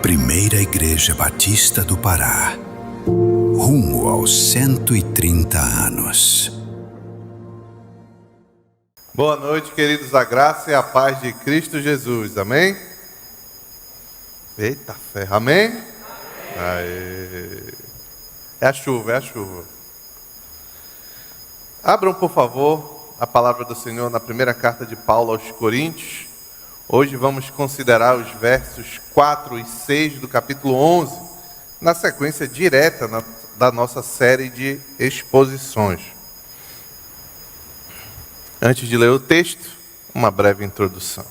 Primeira Igreja Batista do Pará, rumo aos 130 anos. Boa noite, queridos, a graça e a paz de Cristo Jesus, amém? Eita ferro, amém? Aê. É a chuva, é a chuva. Abram, por favor, a palavra do Senhor na primeira carta de Paulo aos Coríntios. Hoje vamos considerar os versos 4 e 6 do capítulo 11, na sequência direta da nossa série de exposições. Antes de ler o texto, uma breve introdução.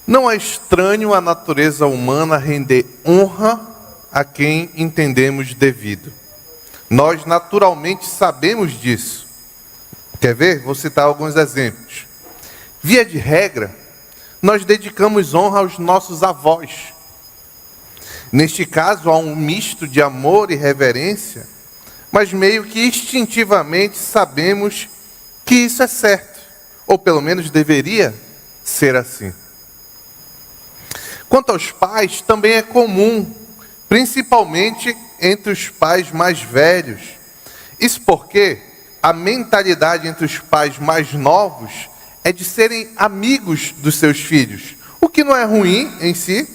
Não é estranho à natureza humana render honra a quem entendemos devido. Nós naturalmente sabemos disso. Quer ver? Vou citar alguns exemplos. Via de regra, nós dedicamos honra aos nossos avós. Neste caso, há um misto de amor e reverência, mas meio que instintivamente sabemos que isso é certo, ou pelo menos deveria ser assim. Quanto aos pais, também é comum, principalmente entre os pais mais velhos. Isso porque a mentalidade entre os pais mais novos é de serem amigos dos seus filhos, o que não é ruim em si,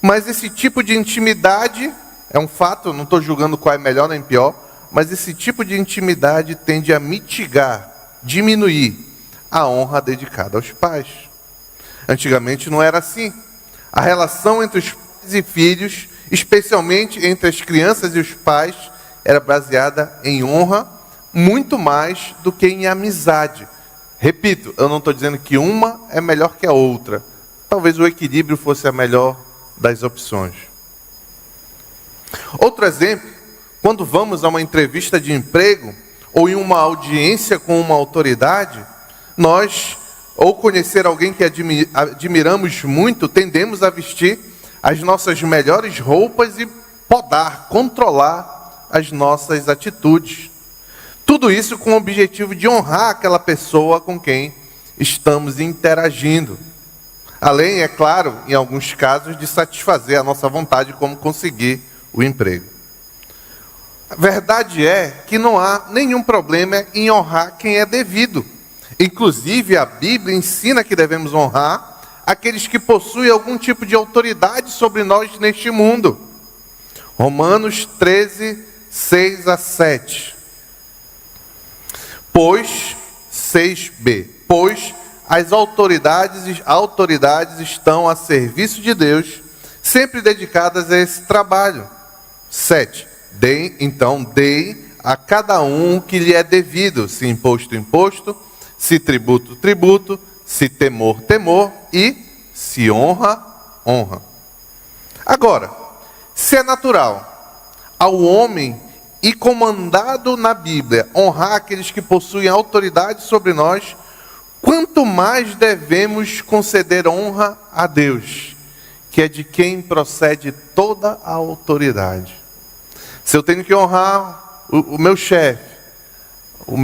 mas esse tipo de intimidade, é um fato, não estou julgando qual é melhor nem pior, mas esse tipo de intimidade tende a mitigar, diminuir a honra dedicada aos pais. Antigamente não era assim. A relação entre os pais e filhos, especialmente entre as crianças e os pais, era baseada em honra muito mais do que em amizade. Repito, eu não estou dizendo que uma é melhor que a outra. Talvez o equilíbrio fosse a melhor das opções. Outro exemplo, quando vamos a uma entrevista de emprego ou em uma audiência com uma autoridade, nós, ou conhecer alguém que admiramos muito, tendemos a vestir as nossas melhores roupas e podar, controlar as nossas atitudes. Tudo isso com o objetivo de honrar aquela pessoa com quem estamos interagindo. Além, é claro, em alguns casos, de satisfazer a nossa vontade como conseguir o emprego. A verdade é que não há nenhum problema em honrar quem é devido. Inclusive, a Bíblia ensina que devemos honrar aqueles que possuem algum tipo de autoridade sobre nós neste mundo. Romanos 13, 6 a 7. Pois, 6b, pois as autoridades estão a serviço de Deus, sempre dedicadas a esse trabalho. 7, deem a cada um o que lhe é devido, se imposto, imposto, se tributo, tributo, se temor, temor e se honra, honra. Agora, se é natural ao homem e comandado na Bíblia honrar aqueles que possuem autoridade sobre nós, quanto mais devemos conceder honra a Deus, que é de quem procede toda a autoridade. Se eu tenho que honrar o meu chefe, os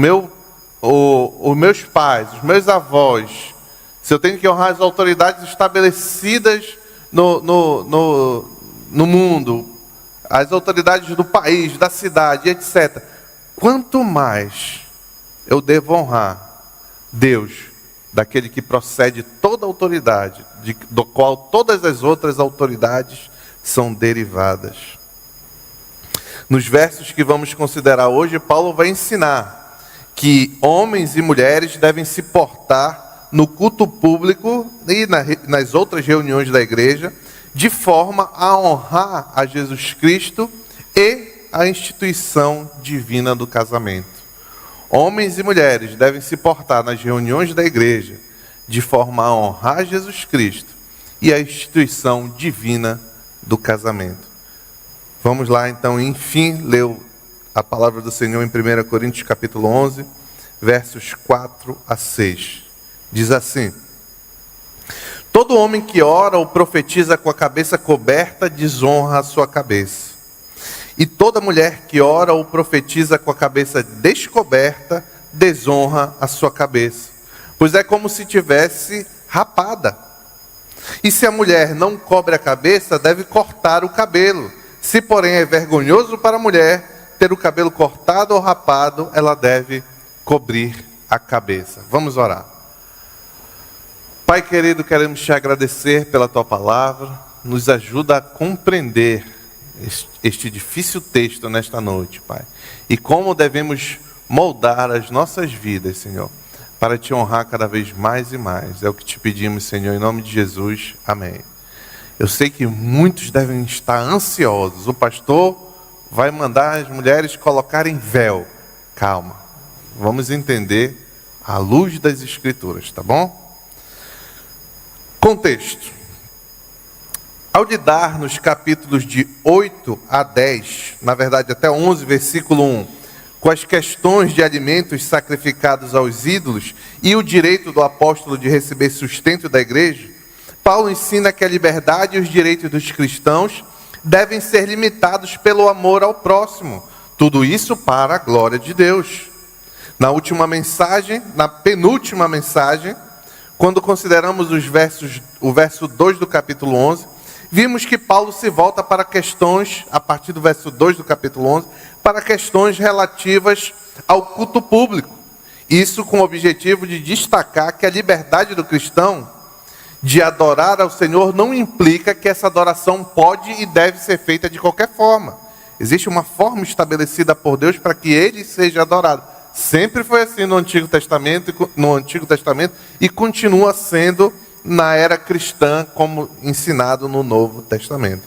meus pais, os meus avós, se eu tenho que honrar as autoridades estabelecidas no mundo, as autoridades do país, da cidade, etc. Quanto mais eu devo honrar Deus, daquele que procede toda a autoridade, do qual todas as outras autoridades são derivadas. Nos versos que vamos considerar hoje, Paulo vai ensinar que homens e mulheres devem se portar no culto público e nas outras reuniões da igreja, de forma a honrar a Jesus Cristo e a instituição divina do casamento. Homens e mulheres devem se portar nas reuniões da igreja de forma a honrar Jesus Cristo e a instituição divina do casamento. Vamos lá então, enfim, ler a palavra do Senhor em 1 Coríntios capítulo 11, versos 4 a 6. Diz assim: todo homem que ora ou profetiza com a cabeça coberta desonra a sua cabeça. E toda mulher que ora ou profetiza com a cabeça descoberta desonra a sua cabeça, pois é como se tivesse rapada. E se a mulher não cobre a cabeça, deve cortar o cabelo. Se, porém, é vergonhoso para a mulher ter o cabelo cortado ou rapado, ela deve cobrir a cabeça. Vamos orar. Pai querido, queremos te agradecer pela tua palavra. Nos ajuda a compreender este difícil texto nesta noite, Pai. E como devemos moldar as nossas vidas, Senhor, para te honrar cada vez mais e mais. É o que te pedimos, Senhor, em nome de Jesus. Amém. Eu sei que muitos devem estar ansiosos. O pastor vai mandar as mulheres colocarem véu. Calma. Vamos entender à luz das Escrituras, tá bom? Contexto. Ao lidar nos capítulos de 8 a 10, na verdade até 11, versículo 1, com as questões de alimentos sacrificados aos ídolos e o direito do apóstolo de receber sustento da igreja, Paulo ensina que a liberdade e os direitos dos cristãos devem ser limitados pelo amor ao próximo. Tudo isso para a glória de Deus. Na última mensagem, na penúltima mensagem, quando consideramos o verso 2 do capítulo 11, vimos que Paulo se volta para questões, a partir do verso 2 do capítulo 11, para questões relativas ao culto público. Isso com o objetivo de destacar que a liberdade do cristão de adorar ao Senhor não implica que essa adoração pode e deve ser feita de qualquer forma. Existe uma forma estabelecida por Deus para que ele seja adorado. Sempre foi assim no Antigo Testamento e continua sendo na era cristã, como ensinado no Novo Testamento.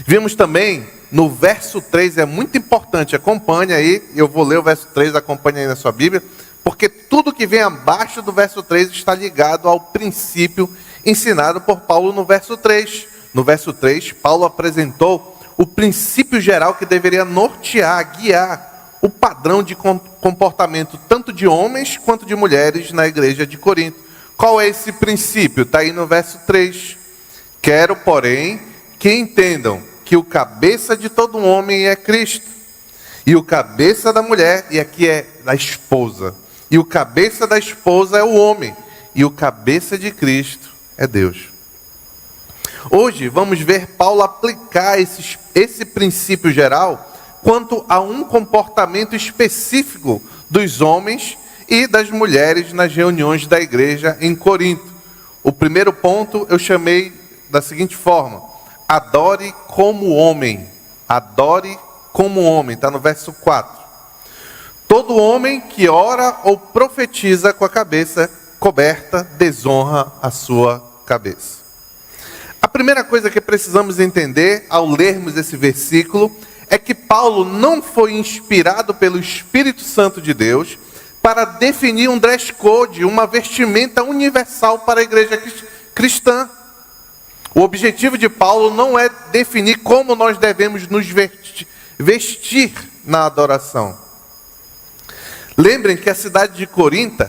Vimos também no verso 3, é muito importante, acompanhe aí, eu vou ler o verso 3, acompanhe aí na sua Bíblia, porque tudo que vem abaixo do verso 3 está ligado ao princípio ensinado por Paulo no verso 3. No verso 3, Paulo apresentou o princípio geral que deveria nortear, guiar o padrão de comportamento tanto de homens quanto de mulheres na igreja de Corinto. Qual é esse princípio? Está aí no verso 3. Quero, porém, que entendam que o cabeça de todo homem é Cristo, e o cabeça da mulher, e aqui é da esposa, e o cabeça da esposa é o homem, e o cabeça de Cristo é Deus. Hoje vamos ver Paulo aplicar esse princípio geral quanto a um comportamento específico dos homens e das mulheres nas reuniões da igreja em Corinto. O primeiro ponto eu chamei da seguinte forma: adore como homem. Adore como homem, está no verso 4. Todo homem que ora ou profetiza com a cabeça coberta desonra a sua cabeça. A primeira coisa que precisamos entender ao lermos esse versículo é que Paulo não foi inspirado pelo Espírito Santo de Deus para definir um dress code, uma vestimenta universal para a igreja cristã. O objetivo de Paulo não é definir como nós devemos nos vestir na adoração. Lembrem que a cidade de Corinto,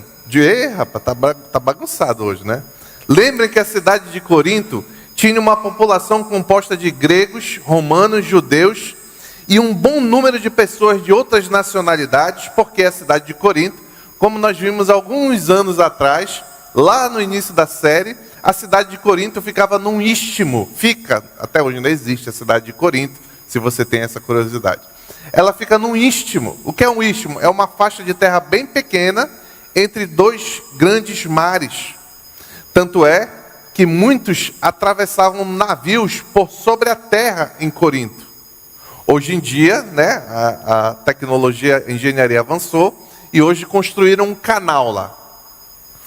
tá bagunçado hoje, né? Lembrem que a cidade de Corinto tinha uma população composta de gregos, romanos, judeus e um bom número de pessoas de outras nacionalidades, porque a cidade de Corinto, como nós vimos alguns anos atrás, lá no início da série, a cidade de Corinto ficava num istmo. Até hoje não existe a cidade de Corinto, se você tem essa curiosidade. Ela fica num istmo. O que é um istmo? É uma faixa de terra bem pequena entre dois grandes mares. Tanto é que muitos atravessavam navios por sobre a terra em Corinto. Hoje em dia, né, a tecnologia, a engenharia avançou e hoje construíram um canal lá.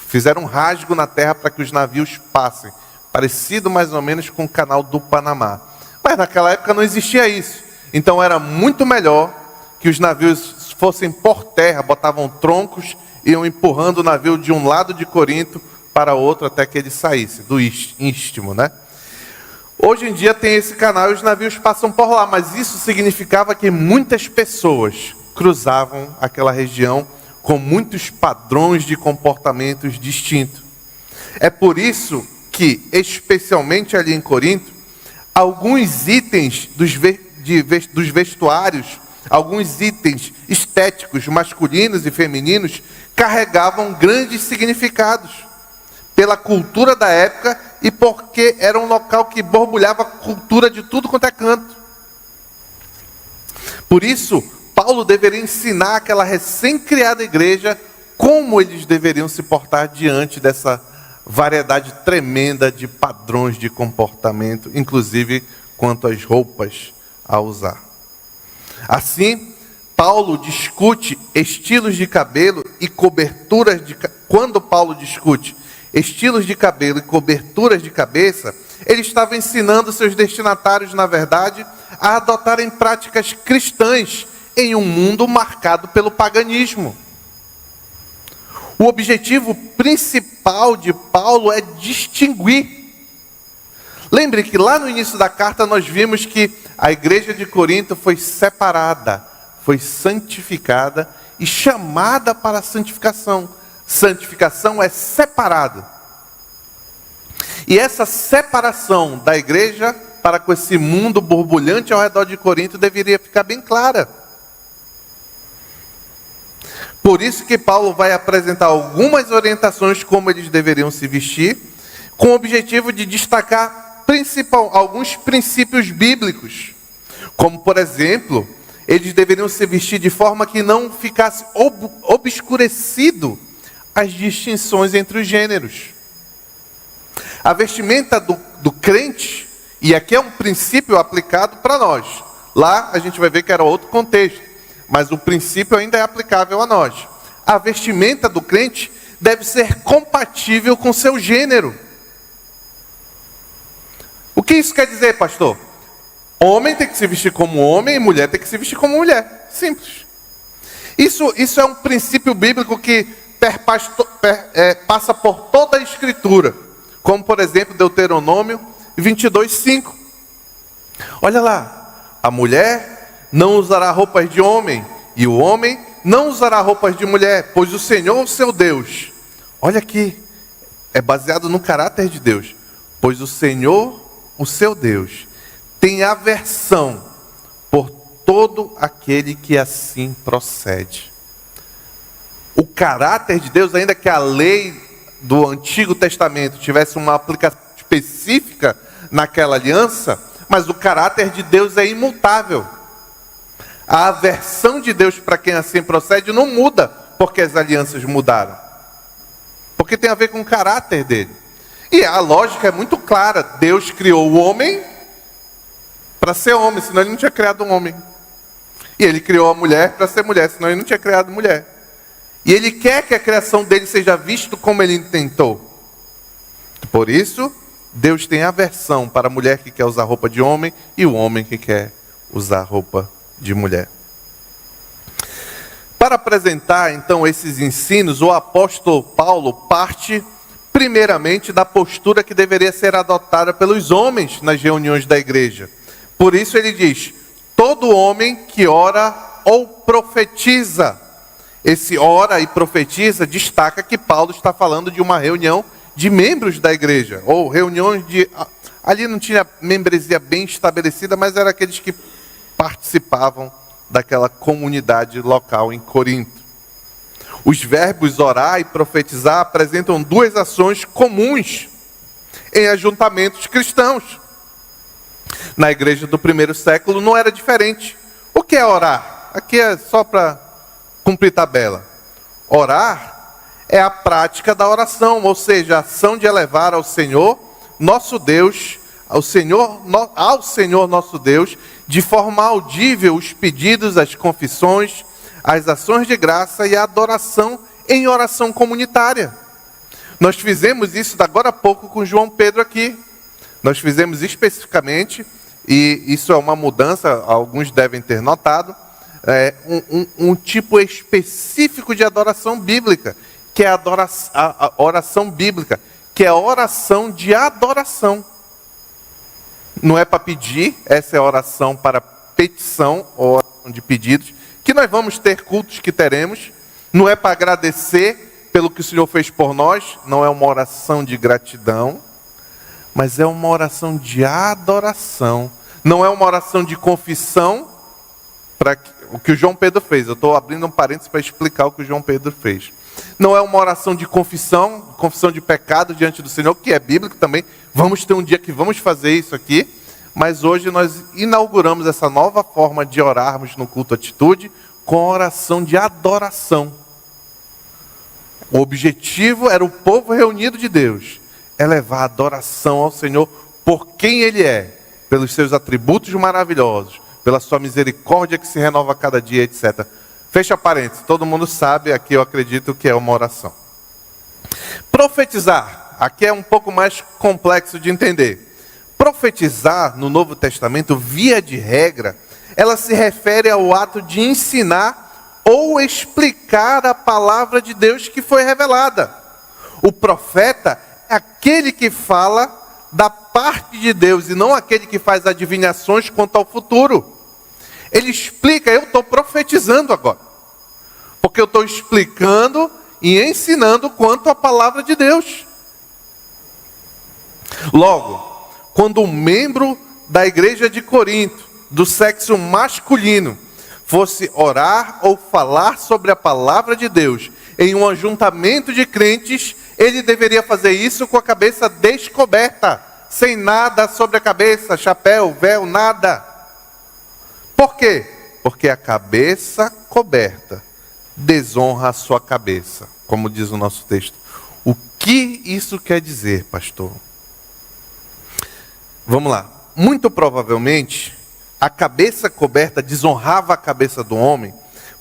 Fizeram um rasgo na terra para que os navios passem, parecido mais ou menos com o canal do Panamá. Mas naquela época não existia isso. Então era muito melhor que os navios fossem por terra, botavam troncos, iam empurrando o navio de um lado de Corinto para outro até que ele saísse do istmo, né? Hoje em dia tem esse canal e os navios passam por lá, mas isso significava que muitas pessoas cruzavam aquela região com muitos padrões de comportamentos distintos. É por isso que, especialmente ali em Corinto, alguns itens dos vestuários, alguns itens estéticos masculinos e femininos carregavam grandes significados. Pela cultura da época e porque era um local que borbulhava cultura de tudo quanto é canto. Por isso, Paulo deveria ensinar aquela recém-criada igreja como eles deveriam se portar diante dessa variedade tremenda de padrões de comportamento, inclusive quanto às roupas a usar. Assim, Paulo discute estilos de cabelo e coberturas de... Quando Paulo discute estilos de cabelo e coberturas de cabeça, ele estava ensinando seus destinatários, na verdade, a adotarem práticas cristãs em um mundo marcado pelo paganismo. O objetivo principal de Paulo é distinguir. Lembre que lá no início da carta nós vimos que a igreja de Corinto foi separada, foi santificada e chamada para a santificação. Santificação é separado. E essa separação da igreja para com esse mundo borbulhante ao redor de Corinto deveria ficar bem clara. Por isso que Paulo vai apresentar algumas orientações como eles deveriam se vestir, com o objetivo de destacar alguns princípios bíblicos. Como, por exemplo, eles deveriam se vestir de forma que não ficasse obscurecido as distinções entre os gêneros. A vestimenta do crente, e aqui é um princípio aplicado para nós. Lá a gente vai ver que era outro contexto. Mas o princípio ainda é aplicável a nós. A vestimenta do crente deve ser compatível com seu gênero. O que isso quer dizer, pastor? Homem tem que se vestir como homem e mulher tem que se vestir como mulher. Simples. Isso é um princípio bíblico que passa por toda a Escritura. Como, por exemplo, Deuteronômio 22:5. Olha lá. A mulher não usará roupas de homem, e o homem não usará roupas de mulher, pois o Senhor, o seu Deus, olha aqui, é baseado no caráter de Deus, pois o Senhor, o seu Deus, tem aversão por todo aquele que assim procede. O caráter de Deus, ainda que a lei do Antigo Testamento tivesse uma aplicação específica naquela aliança, mas o caráter de Deus é imutável. A aversão de Deus para quem assim procede não muda porque as alianças mudaram. Porque tem a ver com o caráter dele. E a lógica é muito clara. Deus criou o homem para ser homem, senão ele não tinha criado um homem. E ele criou a mulher para ser mulher, senão ele não tinha criado mulher. E ele quer que a criação dele seja vista como ele intentou. Por isso, Deus tem aversão para a mulher que quer usar roupa de homem e o homem que quer usar roupa de mulher. Para apresentar então esses ensinos, o apóstolo Paulo parte primeiramente da postura que deveria ser adotada pelos homens nas reuniões da igreja. Por isso ele diz: todo homem que ora ou profetiza. Esse ora e profetiza destaca que Paulo está falando de uma reunião de membros da igreja, ou reuniões de... Ali não tinha membresia bem estabelecida, mas eram aqueles que participavam daquela comunidade local em Corinto. Os verbos orar e profetizar apresentam duas ações comuns em ajuntamentos cristãos. Na igreja do primeiro século não era diferente. O que é orar? Aqui é só para cumprir tabela. Orar é a prática da oração, ou seja, a ação de elevar ao Senhor, nosso Deus, ao Senhor nosso Deus, de forma audível os pedidos, as confissões, as ações de graça e a adoração em oração comunitária. Nós fizemos isso agora há pouco com João Pedro aqui. Nós fizemos especificamente, e isso é uma mudança, alguns devem ter notado, um tipo específico de adoração bíblica, que é a oração bíblica, que é a oração de adoração. Não é para pedir, essa é a oração para petição, ou oração de pedidos, que nós vamos ter cultos que teremos. Não é para agradecer pelo que o Senhor fez por nós, não é uma oração de gratidão, mas é uma oração de adoração. Não é uma oração de confissão, para o que o João Pedro fez. Eu estou abrindo um parênteses para explicar o que o João Pedro fez. Não é uma oração de confissão de pecado diante do Senhor, que é bíblico também, Vamos ter um dia que vamos fazer isso aqui, mas hoje nós inauguramos essa nova forma de orarmos no culto atitude com a oração de adoração. O objetivo era o povo reunido de Deus, é levar adoração ao Senhor por quem Ele é, pelos seus atributos maravilhosos, pela sua misericórdia que se renova a cada dia, etc. Fecha parênteses, todo mundo sabe, aqui eu acredito que é uma oração. Profetizar, aqui é um pouco mais complexo de entender. Profetizar no Novo Testamento, via de regra, ela se refere ao ato de ensinar ou explicar a palavra de Deus que foi revelada. O profeta é aquele que fala da parte de Deus e não aquele que faz adivinhações quanto ao futuro. Ele explica, eu estou profetizando agora, porque eu estou explicando e ensinando quanto à palavra de Deus. Logo, quando um membro da igreja de Corinto, do sexo masculino, fosse orar ou falar sobre a palavra de Deus em um ajuntamento de crentes, ele deveria fazer isso com a cabeça descoberta, sem nada sobre a cabeça, chapéu, véu, nada. Por quê? Porque a cabeça coberta desonra a sua cabeça, como diz o nosso texto. O que isso quer dizer, pastor? Vamos lá. Muito provavelmente, a cabeça coberta desonrava a cabeça do homem,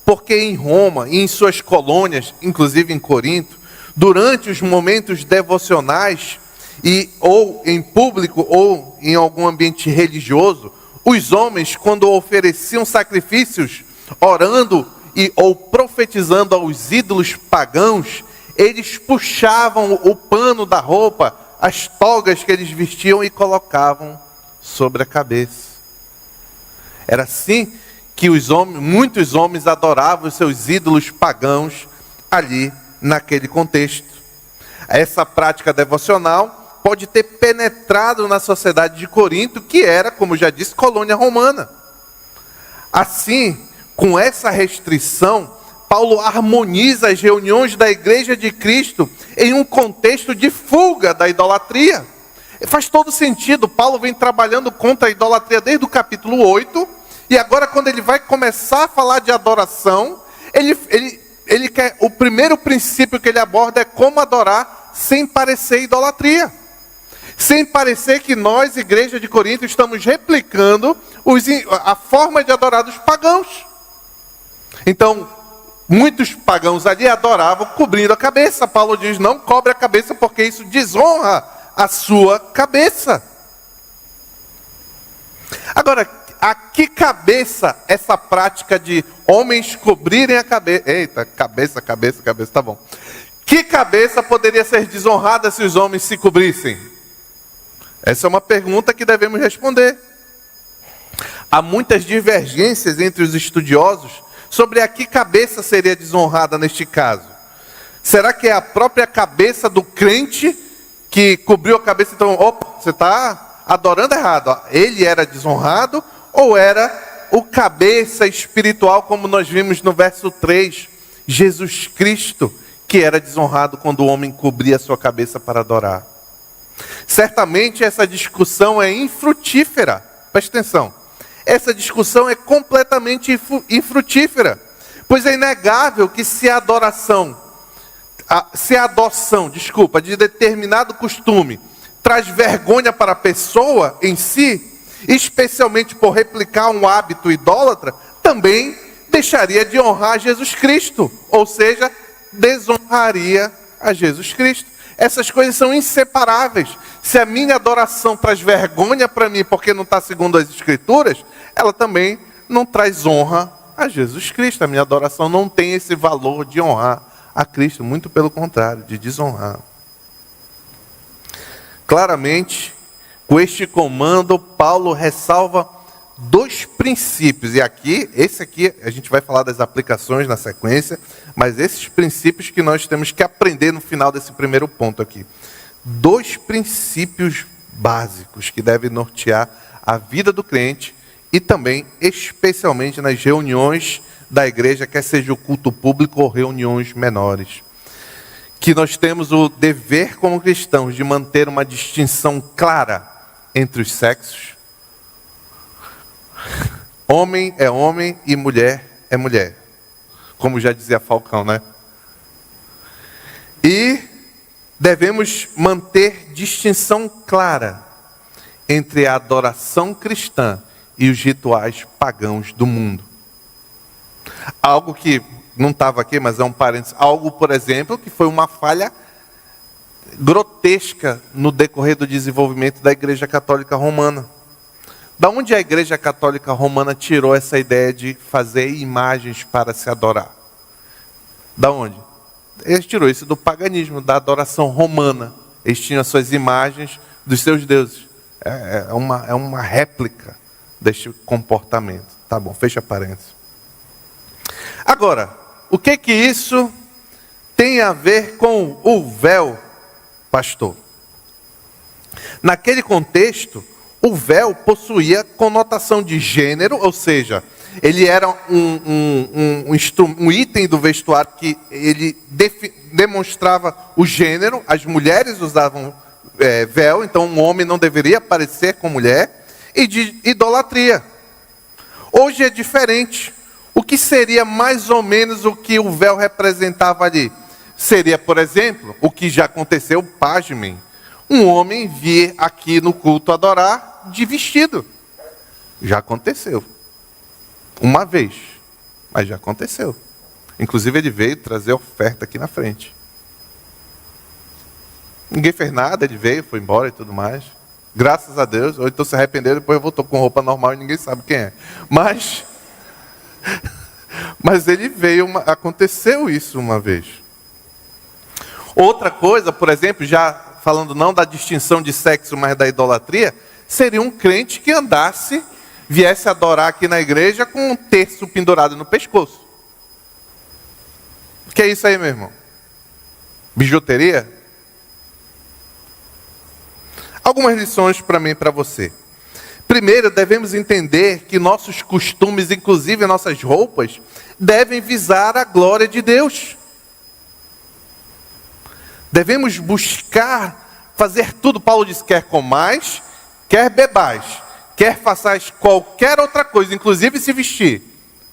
porque em Roma e em suas colônias, inclusive em Corinto, durante os momentos devocionais, ou em público ou em algum ambiente religioso, os homens, quando ofereciam sacrifícios, orando ou profetizando aos ídolos pagãos, eles puxavam o pano da roupa, as togas que eles vestiam e colocavam sobre a cabeça. Era assim que muitos homens adoravam os seus ídolos pagãos ali naquele contexto. Essa prática devocional pode ter penetrado na sociedade de Corinto, que era, como já disse, colônia romana. Assim, com essa restrição, Paulo harmoniza as reuniões da igreja de Cristo em um contexto de fuga da idolatria. Faz todo sentido, Paulo vem trabalhando contra a idolatria desde o capítulo 8, e agora quando ele vai começar a falar de adoração, ele quer, o primeiro princípio que ele aborda é como adorar sem parecer idolatria. Sem parecer que nós, igreja de Corinto, estamos replicando a forma de adorar dos pagãos. Então, muitos pagãos ali adoravam cobrindo a cabeça. Paulo diz, não cobre a cabeça porque isso desonra a sua cabeça. Agora, a que cabeça essa prática de homens cobrirem a cabeça? Eita, cabeça, tá bom. Que cabeça poderia ser desonrada se os homens se cobrissem? Essa é uma pergunta que devemos responder. Há muitas divergências entre os estudiosos sobre a que cabeça seria desonrada neste caso. Será que é a própria cabeça do crente que cobriu a cabeça? Então, opa, você está adorando errado. Ele era desonrado ou era o cabeça espiritual, como nós vimos no verso 3, Jesus Cristo, que era desonrado quando o homem cobria a sua cabeça para adorar? Certamente essa discussão é infrutífera. Preste atenção. Essa discussão é completamente infrutífera, pois é inegável que se a adoção de determinado costume traz vergonha para a pessoa em si, especialmente por replicar um hábito idólatra, também deixaria de honrar Jesus Cristo, ou seja, desonraria a Jesus Cristo. Essas coisas são inseparáveis. Se a minha adoração traz vergonha para mim porque não está segundo as Escrituras, ela também não traz honra a Jesus Cristo. A minha adoração não tem esse valor de honrar a Cristo, muito pelo contrário, de desonrar. Claramente, com este comando, Paulo ressalva dois princípios. E esse aqui, a gente vai falar das aplicações na sequência, mas esses princípios que nós temos que aprender no final desse primeiro ponto aqui. Dois princípios básicos que devem nortear a vida do crente e também, especialmente nas reuniões da igreja, quer seja o culto público ou reuniões menores. que nós temos o dever como cristãos de manter uma distinção clara entre os sexos. Homem é homem e mulher é mulher. Como já dizia Falcão, né? E devemos manter distinção clara entre a adoração cristã e os rituais pagãos do mundo. Algo que não estava aqui, mas é um parênteses. Algo, por exemplo, que foi uma falha grotesca no decorrer do desenvolvimento da Igreja Católica Romana. Da onde a Igreja Católica Romana tirou essa ideia de fazer imagens para se adorar? Da onde? Eles tirou isso do paganismo, da adoração romana. Eles tinham as suas imagens dos seus deuses. É uma réplica deste comportamento. Tá bom, fecha parênteses. Agora, o que isso tem a ver com o véu, pastor? Naquele contexto, o véu possuía conotação de gênero, ou seja, ele era um item do vestuário que ele demonstrava o gênero. As mulheres usavam véu, então um homem não deveria parecer com mulher, e de idolatria. Hoje é diferente. O que seria mais ou menos o que o véu representava ali? Seria, por exemplo, o que já aconteceu, pasmem, um homem vir aqui no culto adorar de vestido. Já aconteceu. Uma vez. Mas já aconteceu. Inclusive ele veio trazer oferta aqui na frente. Ninguém fez nada, ele veio, foi embora e tudo mais. Graças a Deus. Ou então se arrependeu, depois voltou com roupa normal e ninguém sabe quem é. Mas ele veio, aconteceu isso uma vez. Outra coisa, por exemplo, já falando não da distinção de sexo, mas da idolatria, seria um crente que viesse adorar aqui na igreja com um terço pendurado no pescoço. O que é isso aí, meu irmão? Bijuteria? Algumas lições para mim e para você. Primeiro, devemos entender que nossos costumes, inclusive nossas roupas, devem visar a glória de Deus. Devemos buscar fazer tudo. Paulo diz, quer comais, quer bebais, quer façais qualquer outra coisa, inclusive se vestir.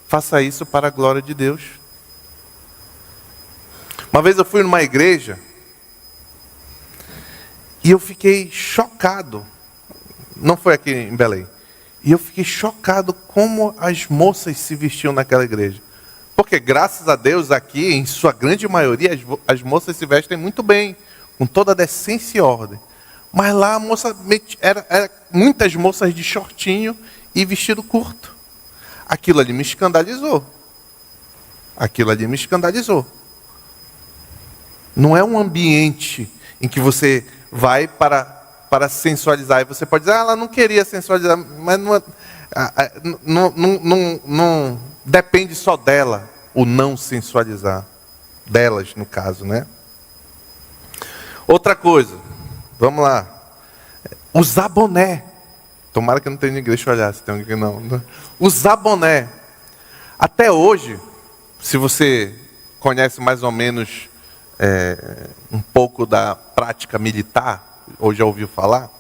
Faça isso para a glória de Deus. Uma vez eu fui numa igreja e eu fiquei chocado. Não foi aqui em Belém. E eu fiquei chocado como as moças se vestiam naquela igreja. Porque, graças a Deus, aqui, em sua grande maioria, as moças se vestem muito bem, com toda a decência e ordem. Mas lá a moça era muitas moças de shortinho e vestido curto. Aquilo ali me escandalizou. Aquilo ali me escandalizou. Não é um ambiente em que você vai para sensualizar. E você pode dizer, ela não queria sensualizar, mas não depende só dela o não sensualizar. Delas, no caso, né? Outra coisa, vamos lá. Usar boné. Tomara que não tenha ninguém, deixa eu olhar se tem alguém que não. Usar boné. Até hoje, se você conhece mais ou menos um pouco da prática militar, ou já ouviu falar,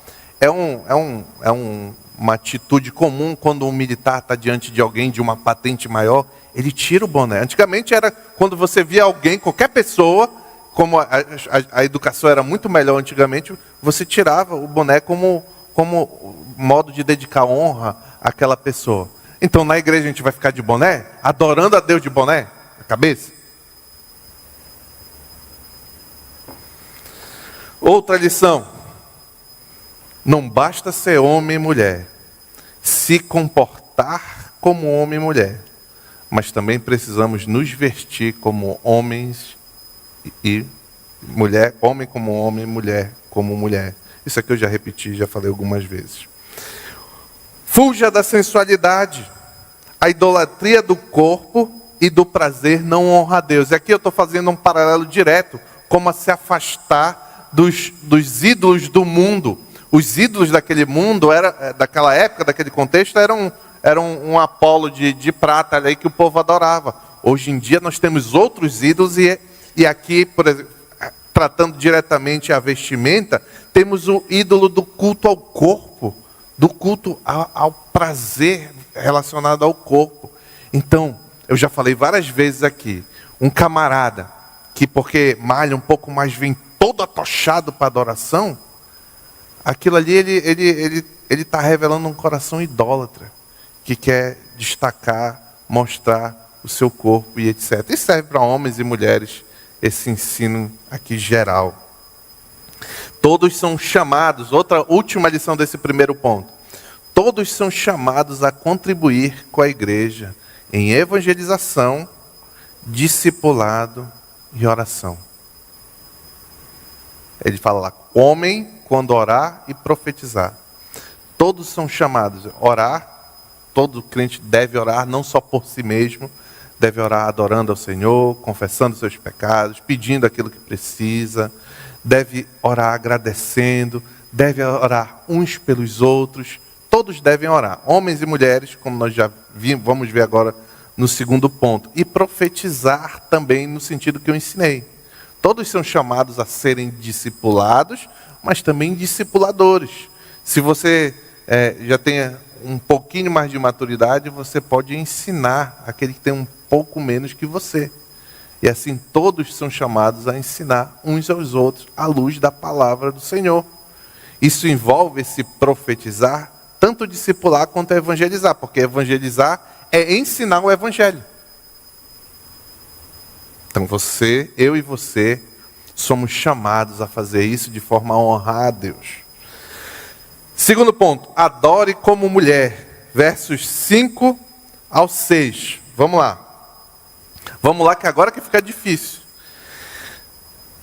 uma atitude comum quando um militar está diante de alguém de uma patente maior, ele tira o boné. Antigamente era quando você via alguém, qualquer pessoa, como a educação era muito melhor antigamente, você tirava o boné como modo de dedicar honra àquela pessoa. Então na igreja a gente vai ficar de boné, adorando a Deus de boné na cabeça. Outra lição. Não basta ser homem e mulher, se comportar como homem e mulher, mas também precisamos nos vestir como homens e mulher, homem como homem, mulher como mulher. Isso aqui eu já repeti, já falei algumas vezes. Fuja da sensualidade. A idolatria do corpo e do prazer não honra a Deus. E aqui eu estou fazendo um paralelo direto, como a se afastar dos ídolos do mundo. Os ídolos daquele mundo, daquela época, daquele contexto, eram um Apolo de prata ali que o povo adorava. Hoje em dia nós temos outros ídolos e aqui, por exemplo, tratando diretamente a vestimenta, temos o ídolo do culto ao corpo, do culto ao prazer relacionado ao corpo. Então, eu já falei várias vezes aqui, um camarada que porque malha um pouco mais vem todo atochado para adoração, aquilo ali ele está revelando um coração idólatra, que quer destacar, mostrar o seu corpo e etc. E serve para homens e mulheres esse ensino aqui geral. Todos são chamados, outra última lição desse primeiro ponto, todos são chamados a contribuir com a igreja em evangelização, discipulado e oração. Ele fala lá, homem quando orar e profetizar. Todos são chamados a orar, todo crente deve orar não só por si mesmo, deve orar adorando ao Senhor, confessando seus pecados, pedindo aquilo que precisa, deve orar agradecendo, deve orar uns pelos outros, todos devem orar, homens e mulheres, como nós já vamos ver agora no segundo ponto, e profetizar também no sentido que eu ensinei. Todos são chamados a serem discipulados, mas também discipuladores. Se você já tem um pouquinho mais de maturidade, você pode ensinar aquele que tem um pouco menos que você. E assim todos são chamados a ensinar uns aos outros à luz da palavra do Senhor. Isso envolve esse profetizar, tanto discipular quanto evangelizar, porque evangelizar é ensinar o evangelho. Então eu e você somos chamados a fazer isso de forma a honrar a Deus. Segundo ponto, adore como mulher, versos 5 ao 6. Vamos lá que agora que fica difícil.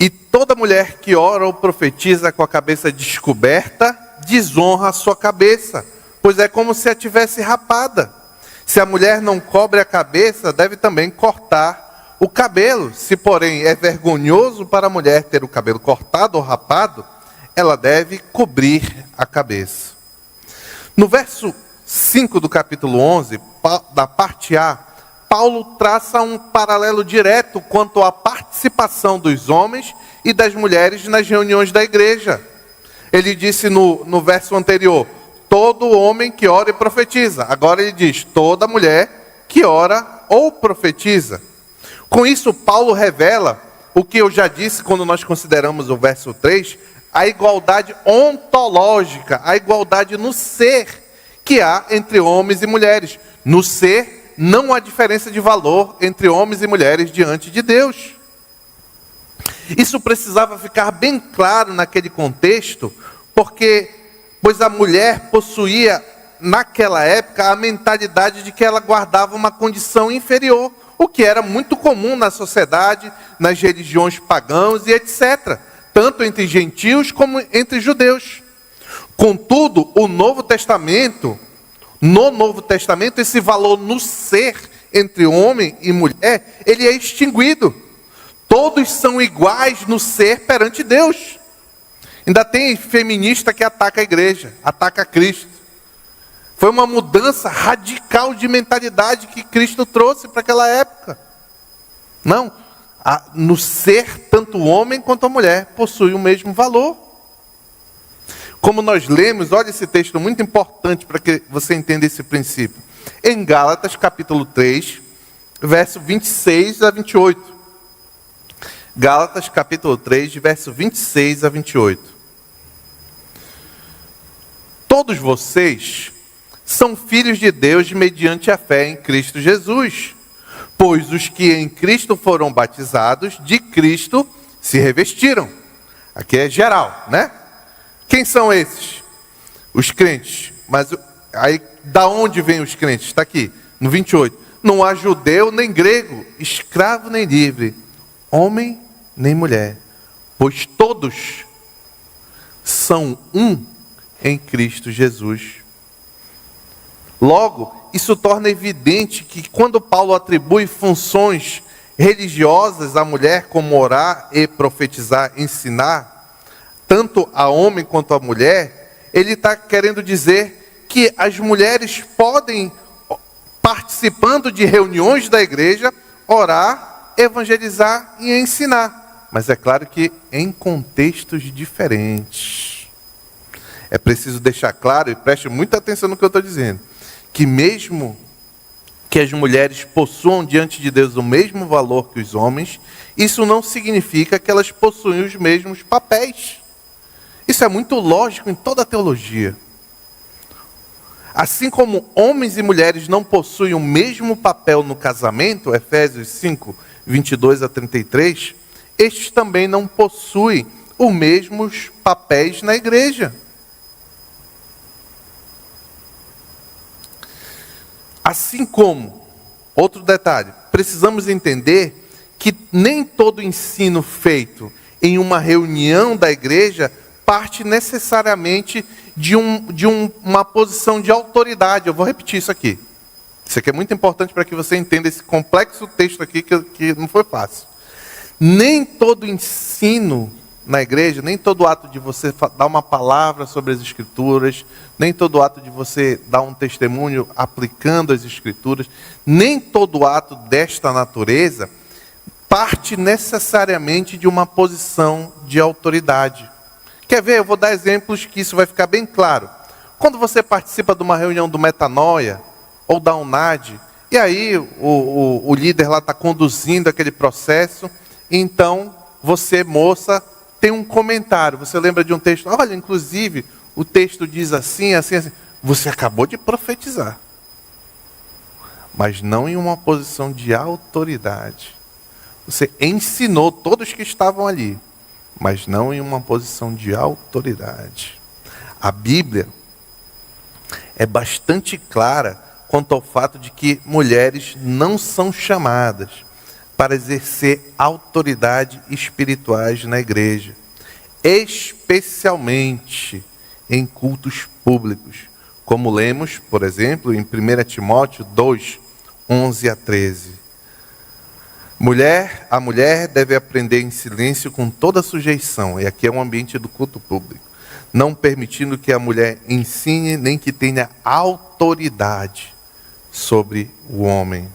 E toda mulher que ora ou profetiza com a cabeça descoberta, desonra a sua cabeça, pois é como se a tivesse rapada. Se a mulher não cobre a cabeça, deve também cortar o cabelo. Se, porém, é vergonhoso para a mulher ter o cabelo cortado ou rapado, ela deve cobrir a cabeça. No verso 5 do capítulo 11, da parte A, Paulo traça um paralelo direto quanto à participação dos homens e das mulheres nas reuniões da igreja. Ele disse no verso anterior, todo homem que ora e profetiza. Agora ele diz, toda mulher que ora ou profetiza. Com isso, Paulo revela o que eu já disse quando nós consideramos o verso 3, a igualdade ontológica, a igualdade no ser que há entre homens e mulheres. No ser, não há diferença de valor entre homens e mulheres diante de Deus. Isso precisava ficar bem claro naquele contexto, pois a mulher possuía, naquela época, a mentalidade de que ela guardava uma condição inferior, o que era muito comum na sociedade, nas religiões pagãs e etc., tanto entre gentios como entre judeus. Contudo, no Novo Testamento, esse valor no ser entre homem e mulher, ele é extinguido. Todos são iguais no ser perante Deus. Ainda tem feminista que ataca a igreja, ataca Cristo. Foi uma mudança radical de mentalidade que Cristo trouxe para aquela época. Não, no ser, tanto o homem quanto a mulher possuem o mesmo valor. Como nós lemos, olha esse texto muito importante para que você entenda esse princípio. Em Gálatas, capítulo 3, verso 26 a 28. Gálatas, capítulo 3, verso 26 a 28. Todos vocês são filhos de Deus mediante a fé em Cristo Jesus. Pois os que em Cristo foram batizados, de Cristo se revestiram. Aqui é geral, né? Quem são esses? Os crentes. Mas aí, da onde vêm os crentes? Está aqui, no 28. Não há judeu nem grego, escravo nem livre, homem nem mulher, pois todos são um em Cristo Jesus. Logo, isso torna evidente que quando Paulo atribui funções religiosas à mulher, como orar e profetizar, ensinar, tanto a homem quanto a mulher, ele está querendo dizer que as mulheres podem, participando de reuniões da igreja, orar, evangelizar e ensinar. mas é claro que em contextos diferentes. É preciso deixar claro, e preste muita atenção no que eu estou dizendo, que mesmo que as mulheres possuam diante de Deus o mesmo valor que os homens, isso não significa que elas possuem os mesmos papéis. Isso é muito lógico em toda a teologia. Assim como homens e mulheres não possuem o mesmo papel no casamento, Efésios 5, 22 a 33, estes também não possuem os mesmos papéis na igreja. Assim como, outro detalhe, precisamos entender que nem todo ensino feito em uma reunião da igreja parte necessariamente de uma posição de autoridade. Eu vou repetir isso aqui. Isso aqui é muito importante para que você entenda esse complexo texto aqui que não foi fácil. Nem todo ensino na igreja, nem todo ato de você dar uma palavra sobre as Escrituras, nem todo ato de você dar um testemunho aplicando as Escrituras, nem todo ato desta natureza parte necessariamente de uma posição de autoridade. Quer ver? Eu vou dar exemplos que isso vai ficar bem claro. Quando você participa de uma reunião do Metanoia ou da UNAD, e aí o líder lá está conduzindo aquele processo, então você, moça, tem um comentário. Você lembra de um texto? Olha, inclusive, o texto diz assim, assim, assim. Você acabou de profetizar, mas não em uma posição de autoridade. Você ensinou todos que estavam ali, mas não em uma posição de autoridade. A Bíblia é bastante clara quanto ao fato de que mulheres não são chamadas para exercer autoridade espirituais na igreja, especialmente em cultos públicos, como lemos, por exemplo, em 1 Timóteo 2, 11 a 13. A mulher deve aprender em silêncio com toda sujeição, e aqui é um ambiente do culto público, não permitindo que a mulher ensine nem que tenha autoridade sobre o homem.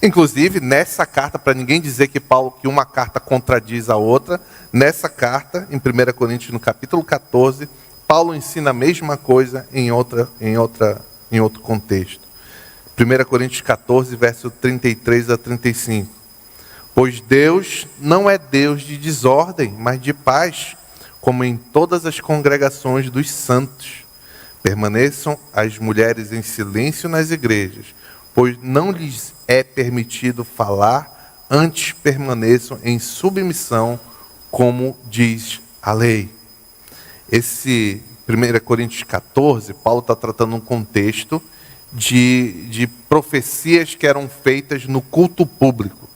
Inclusive, nessa carta, para ninguém dizer que uma carta contradiz a outra, nessa carta, em 1 Coríntios, no capítulo 14, Paulo ensina a mesma coisa em outro contexto. 1 Coríntios 14, verso 33 a 35. Pois Deus não é Deus de desordem, mas de paz, como em todas as congregações dos santos. Permaneçam as mulheres em silêncio nas igrejas, pois não lhes é permitido falar, antes permaneçam em submissão, como diz a lei. Esse 1 Coríntios 14, Paulo está tratando um contexto de profecias que eram feitas no culto público.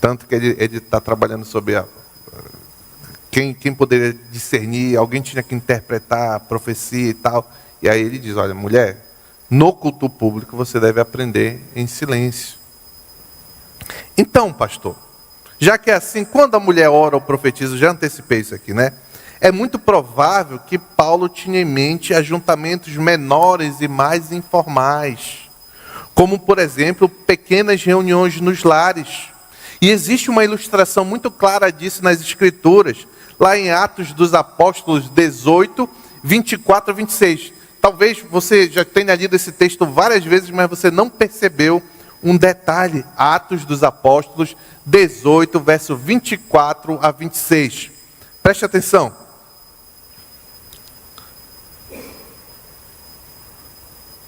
Tanto que ele está trabalhando sobre quem poderia discernir, alguém tinha que interpretar a profecia e tal. E aí ele diz, olha, mulher, no culto público você deve aprender em silêncio. Então, pastor, já que é assim, quando a mulher ora ou profetiza, já antecipei isso aqui, né? É muito provável que Paulo tinha em mente ajuntamentos menores e mais informais, como, por exemplo, pequenas reuniões nos lares. E existe uma ilustração muito clara disso nas Escrituras, lá em Atos dos Apóstolos 18, 24 a 26. Talvez você já tenha lido esse texto várias vezes, mas você não percebeu um detalhe. Atos dos Apóstolos 18, verso 24 a 26. Preste atenção.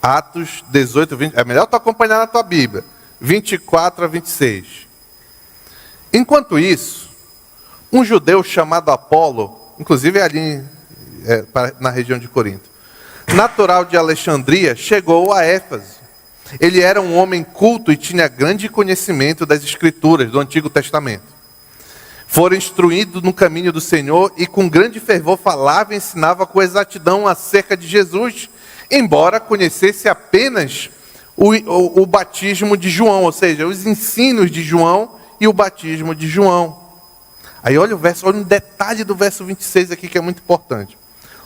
Atos 18, 20. É melhor tu acompanhar na tua Bíblia. 24 a 26. Enquanto isso, um judeu chamado Apolo, inclusive ali na região de Corinto, natural de Alexandria, chegou a Éfeso. Ele era um homem culto e tinha grande conhecimento das Escrituras do Antigo Testamento. Fora instruído no caminho do Senhor e com grande fervor falava e ensinava com exatidão acerca de Jesus, embora conhecesse apenas o batismo de João, ou seja, os ensinos de João e o batismo de João. Aí olha um detalhe do verso 26 aqui que é muito importante.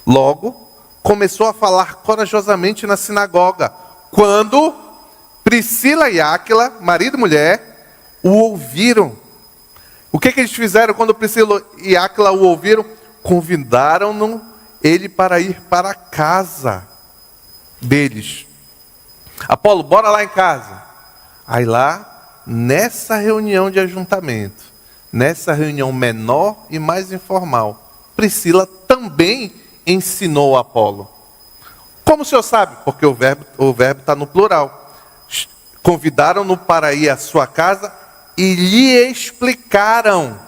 Logo, começou a falar corajosamente na sinagoga, quando Priscila e Áquila, marido e mulher, o ouviram. O que eles fizeram quando Priscila e Áquila o ouviram? Convidaram-no ele para ir para a casa deles. Apolo, bora lá em casa. Aí lá, nessa reunião de ajuntamento, nessa reunião menor e mais informal, Priscila também ensinou Apolo. Como o senhor sabe? Porque o verbo está no plural. Convidaram-no para ir à sua casa e lhe explicaram.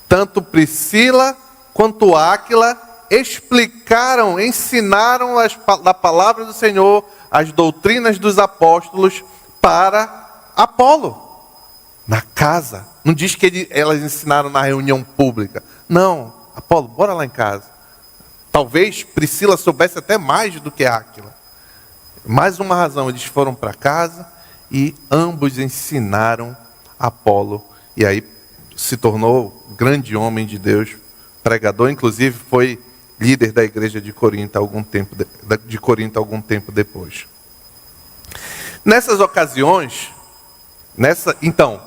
Tanto Priscila quanto Áquila explicaram, ensinaram da palavra do Senhor, as doutrinas dos apóstolos para Apolo. Na casa. Não diz que elas ensinaram na reunião pública. Não, Apolo, bora lá em casa. Talvez Priscila soubesse até mais do que Áquila. Mais uma razão, eles foram para casa e ambos ensinaram Apolo. E aí se tornou grande homem de Deus, pregador, inclusive foi líder da igreja de Corinto algum tempo depois. Nessas ocasiões,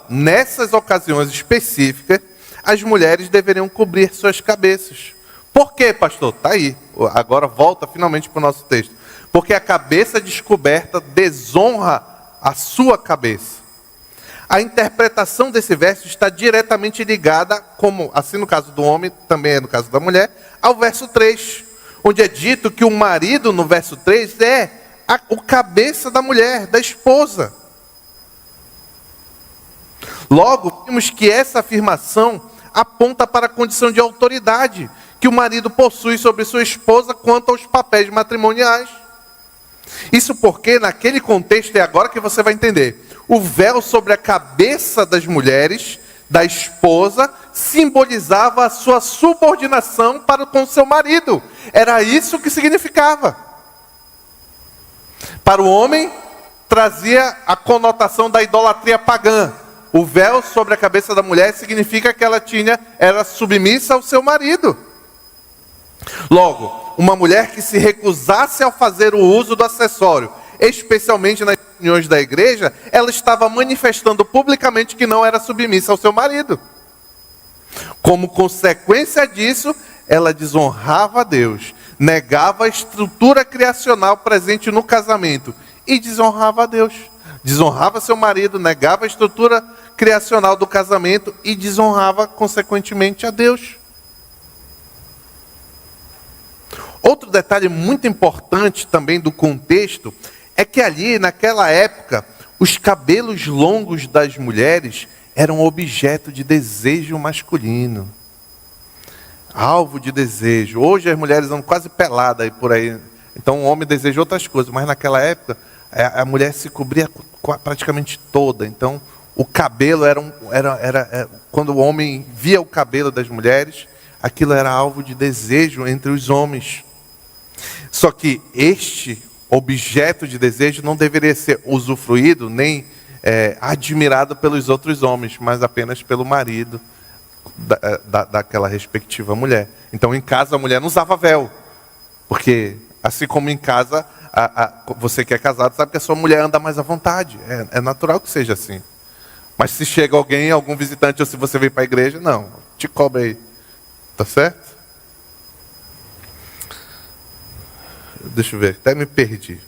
nessas ocasiões específicas, as mulheres deveriam cobrir suas cabeças. Por quê, pastor? Está aí. Agora volta finalmente para o nosso texto. Porque a cabeça descoberta desonra a sua cabeça. A interpretação desse verso está diretamente ligada, como assim no caso do homem, também é no caso da mulher, ao verso 3, onde é dito que o marido, no verso 3, é o cabeça da mulher, da esposa. Logo, vimos que essa afirmação aponta para a condição de autoridade que o marido possui sobre sua esposa quanto aos papéis matrimoniais. Isso porque, naquele contexto, é agora que você vai entender, o véu sobre a cabeça das mulheres, da esposa, simbolizava a sua subordinação para com seu marido. Era isso que significava. Para o homem, trazia a conotação da idolatria pagã. O véu sobre a cabeça da mulher significa que ela era submissa ao seu marido. Logo, uma mulher que se recusasse a fazer o uso do acessório, especialmente nas reuniões da igreja, ela estava manifestando publicamente que não era submissa ao seu marido. Como consequência disso, ela desonrava a Deus, negava a estrutura criacional presente no casamento e desonrava a Deus. Desonrava seu marido, negava a estrutura criacional do casamento e desonrava, consequentemente, a Deus. Outro detalhe muito importante também do contexto é que ali, naquela época, os cabelos longos das mulheres eram objeto de desejo masculino. Alvo de desejo. Hoje as mulheres andam quase peladas aí por aí. Então o homem deseja outras coisas, mas naquela época a mulher se cobria praticamente toda. Então o cabelo quando o homem via o cabelo das mulheres, aquilo era alvo de desejo entre os homens. Só que este objeto de desejo não deveria ser usufruído nem admirado pelos outros homens, mas apenas pelo marido daquela respectiva mulher. Então em casa a mulher não usava véu, porque assim como em casa, você que é casado sabe que a sua mulher anda mais à vontade, é natural que seja assim. Mas se chega algum visitante, ou se você vem para a igreja, não, te cobre aí, tá certo? Deixa eu ver, até me perdi.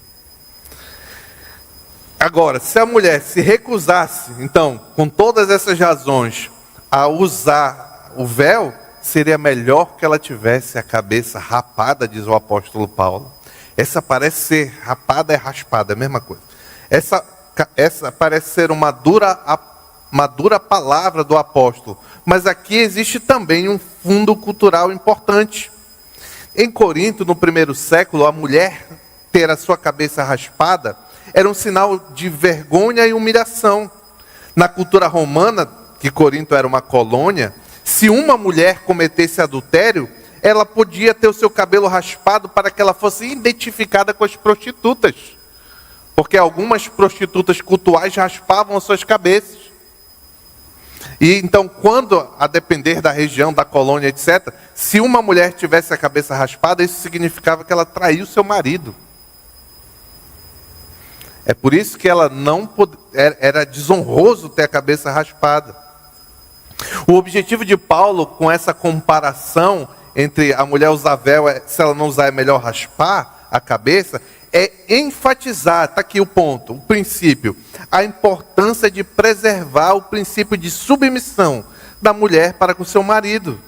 Agora, se a mulher se recusasse, então, com todas essas razões, a usar o véu, seria melhor que ela tivesse a cabeça rapada, diz o apóstolo Paulo. Essa parece ser rapada, é raspada, é a mesma coisa. Essa parece ser uma dura palavra do apóstolo, mas aqui existe também um fundo cultural importante. Em Corinto, no primeiro século, a mulher ter a sua cabeça raspada era um sinal de vergonha e humilhação. Na cultura romana, que Corinto era uma colônia, se uma mulher cometesse adultério, ela podia ter o seu cabelo raspado para que ela fosse identificada com as prostitutas. Porque algumas prostitutas cultuais raspavam as suas cabeças. E então, quando, a depender da região, da colônia, etc., se uma mulher tivesse a cabeça raspada, isso significava que ela traiu seu marido. É por isso que ela não era desonroso ter a cabeça raspada. O objetivo de Paulo com essa comparação entre a mulher usar véu, se ela não usar é melhor raspar a cabeça, é enfatizar, está aqui o ponto, o princípio, a importância de preservar o princípio de submissão da mulher para com seu marido.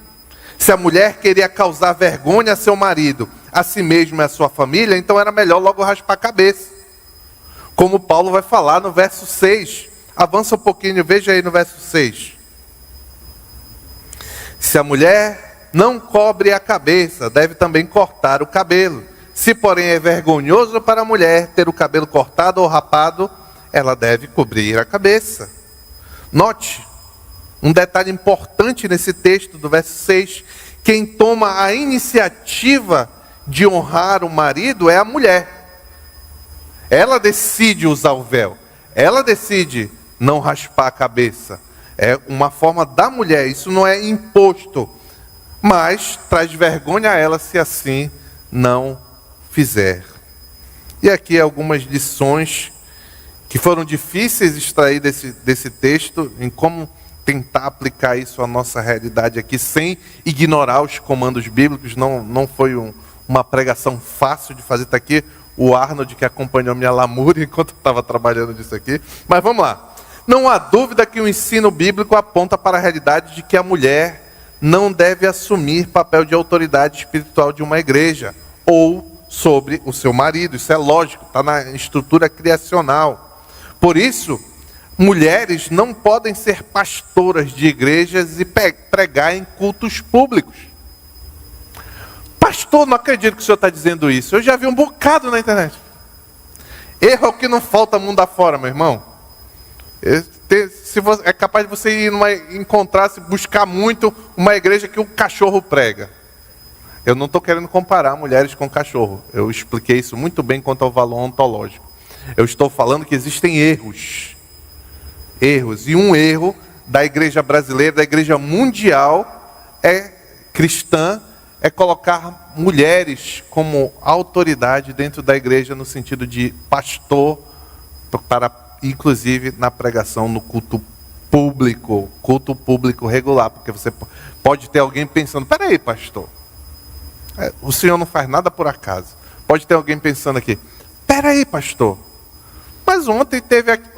Se a mulher queria causar vergonha a seu marido, a si mesmo e a sua família, então era melhor logo raspar a cabeça. Como Paulo vai falar no verso 6. Avança um pouquinho, veja aí no verso 6. Se a mulher não cobre a cabeça, deve também cortar o cabelo. Se, porém, é vergonhoso para a mulher ter o cabelo cortado ou rapado, ela deve cobrir a cabeça. Note um detalhe importante nesse texto do verso 6. Quem toma a iniciativa de honrar o marido é a mulher. Ela decide usar o véu. Ela decide não raspar a cabeça. É uma forma da mulher. Isso não é imposto. Mas traz vergonha a ela se assim não fizer. E aqui algumas lições que foram difíceis de extrair desse texto, em como tentar aplicar isso à nossa realidade aqui, sem ignorar os comandos bíblicos. Não foi uma pregação fácil de fazer. Está aqui o Arnold, que acompanhou minha lamúria enquanto eu estava trabalhando nisso aqui. Mas vamos lá. Não há dúvida que o ensino bíblico aponta para a realidade de que a mulher não deve assumir papel de autoridade espiritual de uma igreja, ou sobre o seu marido. Isso é lógico, está na estrutura criacional. Por isso, mulheres não podem ser pastoras de igrejas e pregar em cultos públicos. Pastor, não acredito que o senhor está dizendo isso. Eu já vi um bocado na internet. Erro é o que não falta mundo afora, meu irmão. É capaz de você encontrar, se buscar muito, uma igreja que o cachorro prega. Eu não estou querendo comparar mulheres com cachorro. Eu expliquei isso muito bem quanto ao valor ontológico. Eu estou falando que existem erros. E um erro da igreja brasileira, da igreja mundial, cristã, é colocar mulheres como autoridade dentro da igreja, no sentido de pastor, inclusive na pregação no culto público regular. Porque você pode ter alguém pensando, peraí, pastor, o senhor não faz nada por acaso. Pode ter alguém pensando aqui, peraí, pastor, mas ontem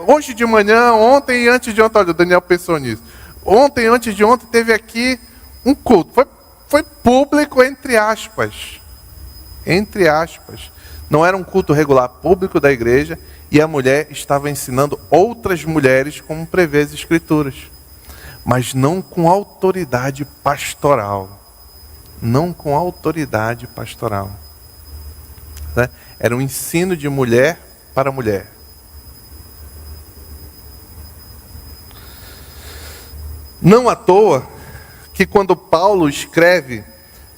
hoje de manhã, ontem e antes de ontem, olha, o Daniel pensou nisso. Ontem, antes de ontem, teve aqui um culto. Foi público, entre aspas. Entre aspas. Não era um culto regular, público da igreja, e a mulher estava ensinando outras mulheres, como prevê as Escrituras. Mas não com autoridade pastoral. Não com autoridade pastoral. Né? Era um ensino de mulher para mulher. Não à toa que quando Paulo escreve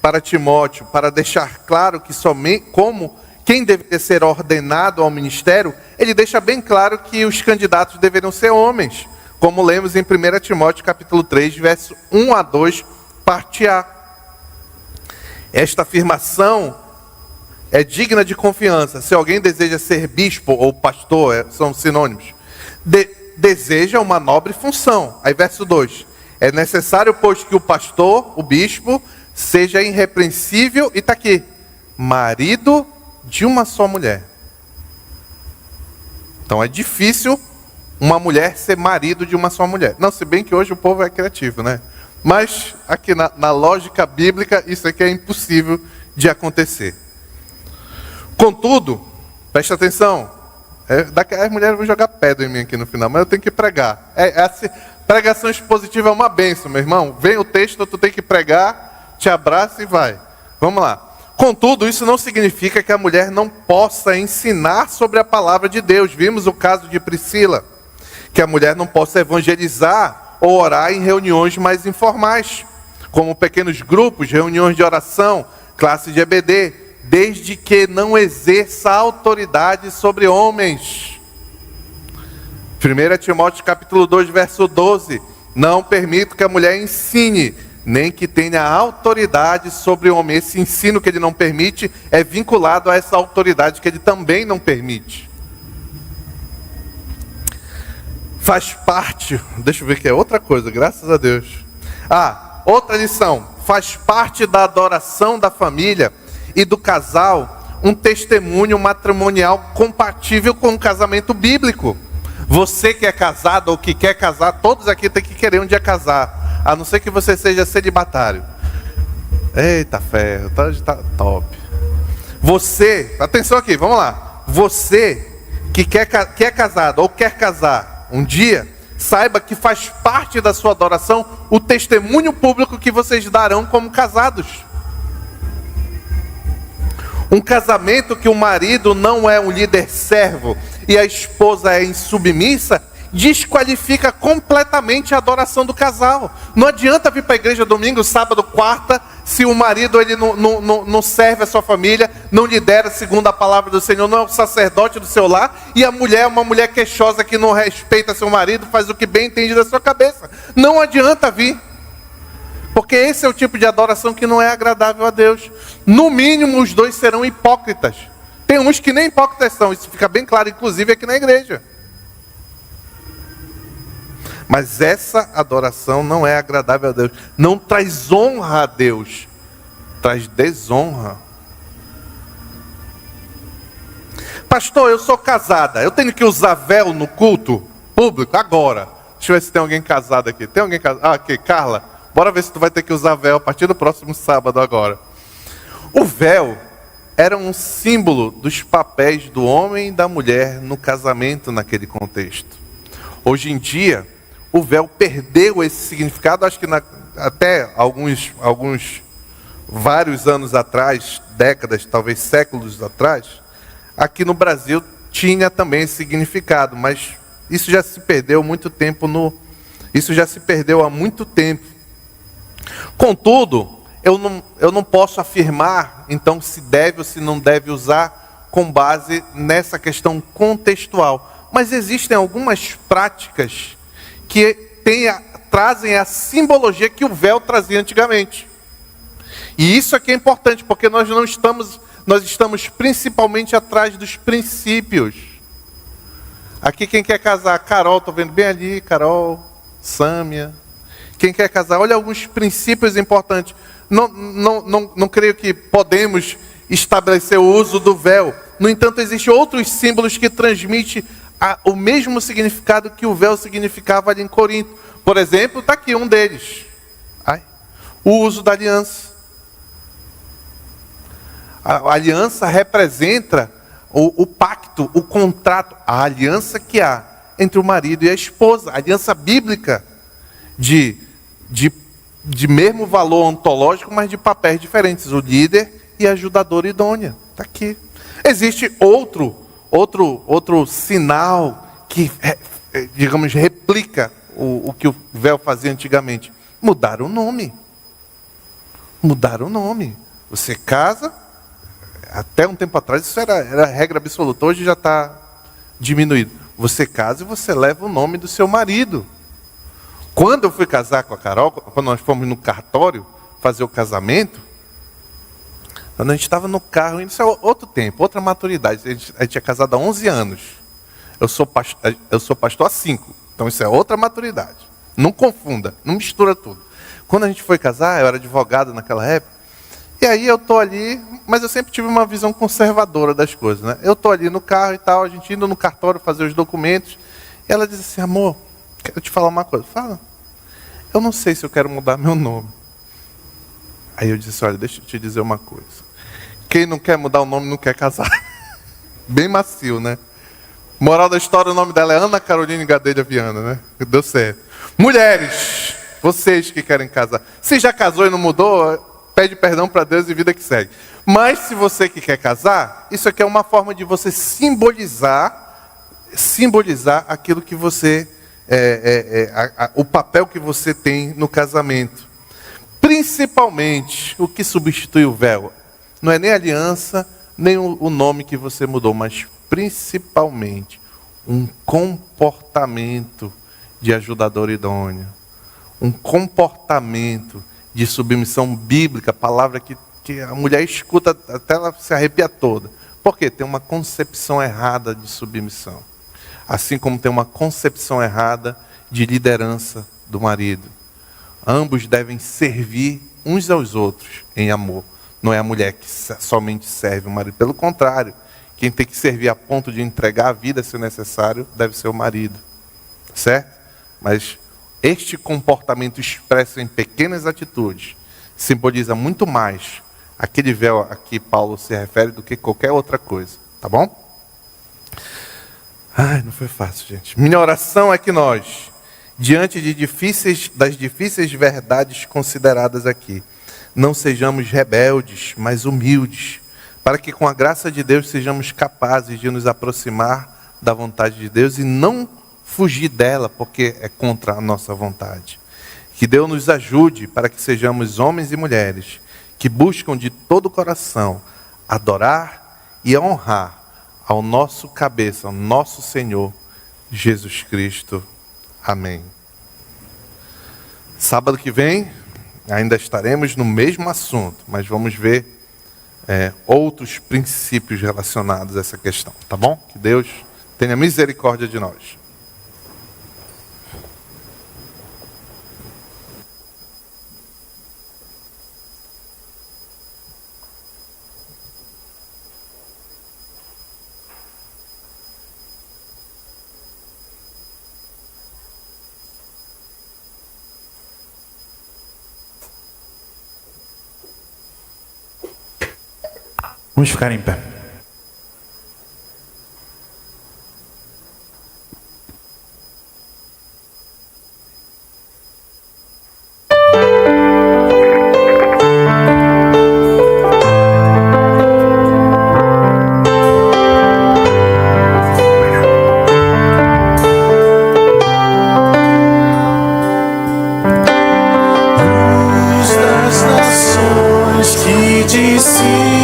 para Timóteo, para deixar claro que somente quem deveria ser ordenado ao ministério, ele deixa bem claro que os candidatos deveriam ser homens, como lemos em 1 Timóteo capítulo 3, verso 1 a 2, parte A. Esta afirmação é digna de confiança. Se alguém deseja ser bispo ou pastor, são sinônimos, deseja uma nobre função. Aí verso 2, é necessário, pois, que o pastor, o bispo, seja irrepreensível, e está aqui, marido de uma só mulher. Então é difícil uma mulher ser marido de uma só mulher. Não, se bem que hoje o povo é criativo, né? Mas aqui na lógica bíblica, isso aqui é impossível de acontecer. Contudo, preste atenção, as mulheres vão jogar pedra em mim aqui no final, mas eu tenho que pregar. Pregação expositiva é uma bênção, meu irmão. Vem o texto, tu tem que pregar, te abraça e vai. Vamos lá. Contudo, isso não significa que a mulher não possa ensinar sobre a palavra de Deus. Vimos o caso de Priscila, que a mulher não possa evangelizar ou orar em reuniões mais informais, como pequenos grupos, reuniões de oração, classe de EBD, desde que não exerça autoridade sobre homens. 1 Timóteo capítulo 2, verso 12, não permito que a mulher ensine, nem que tenha autoridade sobre o homem. Esse ensino que ele não permite é vinculado a essa autoridade que ele também não permite. Faz parte, deixa eu ver que é outra coisa, graças a Deus. Outra lição. Faz parte da adoração da família e do casal um testemunho matrimonial compatível com o casamento bíblico. Você que é casado ou que quer casar, todos aqui têm que querer um dia casar, a não ser que você seja celibatário. Eita ferro, tá top. Você, atenção aqui, vamos lá. Você que é casado ou quer casar um dia, saiba que faz parte da sua adoração o testemunho público que vocês darão como casados. Um casamento que o marido não é um líder servo e a esposa é insubmissa, desqualifica completamente a adoração do casal. Não adianta vir para a igreja domingo, sábado, quarta, se o marido ele não serve a sua família, não lidera segundo a palavra do Senhor, não é o sacerdote do seu lar, e a mulher é uma mulher queixosa que não respeita seu marido, faz o que bem entende da sua cabeça. Não adianta vir. Porque esse é o tipo de adoração que não é agradável a Deus. No mínimo, os dois serão hipócritas. Tem uns que nem hipócritas são, isso fica bem claro, inclusive aqui na igreja. Mas essa adoração não é agradável a Deus. Não traz honra a Deus, traz desonra. Pastor, eu sou casada, eu tenho que usar véu no culto público agora. Deixa eu ver se tem alguém casado aqui. Tem alguém casado? Aqui, Carla. Bora ver se tu vai ter que usar véu a partir do próximo sábado agora. O véu era um símbolo dos papéis do homem e da mulher no casamento naquele contexto. Hoje em dia, o véu perdeu esse significado, acho que até vários anos atrás, décadas, talvez séculos atrás, aqui no Brasil tinha também esse significado, mas isso já se perdeu há muito tempo. Contudo, eu não posso afirmar, então, se deve ou se não deve usar com base nessa questão contextual. Mas existem algumas práticas que trazem a simbologia que o véu trazia antigamente. E isso aqui é importante, porque nós estamos principalmente atrás dos princípios. Aqui quem quer casar? Carol, estou vendo bem ali, Carol, Sâmia. Quem quer casar, olha alguns princípios importantes. Não creio que podemos estabelecer o uso do véu. No entanto, existem outros símbolos que transmitem o mesmo significado que o véu significava ali em Corinto. Por exemplo, está aqui um deles. O uso da aliança. A aliança representa o pacto, o contrato, a aliança que há entre o marido e a esposa. A aliança bíblica de mesmo valor ontológico, mas de papéis diferentes. O líder e a ajudadora idônea. Está aqui. Existe outro sinal que, digamos, replica o que o véu fazia antigamente. Mudar o nome. Você casa, até um tempo atrás isso era regra absoluta, hoje já está diminuído. Você casa e você leva o nome do seu marido. Quando eu fui casar com a Carol, quando nós fomos no cartório fazer o casamento, quando a gente estava no carro, isso é outro tempo, outra maturidade. A gente tinha casado há 11 anos. Eu sou pastor há 5. Então isso é outra maturidade. Não confunda, não mistura tudo. Quando a gente foi casar, eu era advogado naquela época. E aí eu estou ali, mas eu sempre tive uma visão conservadora das coisas, né? Eu estou ali no carro e tal, a gente indo no cartório fazer os documentos. E ela disse assim: amor, quero te falar uma coisa. Fala. Eu não sei se eu quero mudar meu nome. Aí eu disse: olha, deixa eu te dizer uma coisa. Quem não quer mudar o nome não quer casar. Bem macio, né? Moral da história, o nome dela é Ana Caroline Gadelha Viana, né? Deu certo. Mulheres, vocês que querem casar. Se já casou e não mudou, pede perdão para Deus e vida que segue. Mas se você que quer casar, isso aqui é uma forma de você simbolizar aquilo que você... o papel que você tem no casamento. Principalmente, o que substitui o véu não é nem a aliança, nem o nome que você mudou, mas principalmente um comportamento de ajudador idôneo, um comportamento de submissão bíblica, palavra que a mulher escuta até ela se arrepia toda. Por quê? Tem uma concepção errada de submissão. Assim como tem uma concepção errada de liderança do marido. Ambos devem servir uns aos outros em amor. Não é a mulher que somente serve o marido. Pelo contrário, quem tem que servir a ponto de entregar a vida, se necessário, deve ser o marido. Certo? Mas este comportamento expresso em pequenas atitudes simboliza muito mais aquele véu a que Paulo se refere do que qualquer outra coisa. Tá bom? Ai, não foi fácil, gente. Minha oração é que nós, diante das difíceis verdades consideradas aqui, não sejamos rebeldes, mas humildes, para que com a graça de Deus sejamos capazes de nos aproximar da vontade de Deus e não fugir dela, porque é contra a nossa vontade. Que Deus nos ajude para que sejamos homens e mulheres que buscam de todo o coração adorar e honrar ao nosso cabeça, ao nosso Senhor Jesus Cristo. Amém. Sábado que vem, ainda estaremos no mesmo assunto, mas vamos ver outros princípios relacionados a essa questão, tá bom? Que Deus tenha misericórdia de nós. Vamos ficar em pé. Luz das nações que dissipas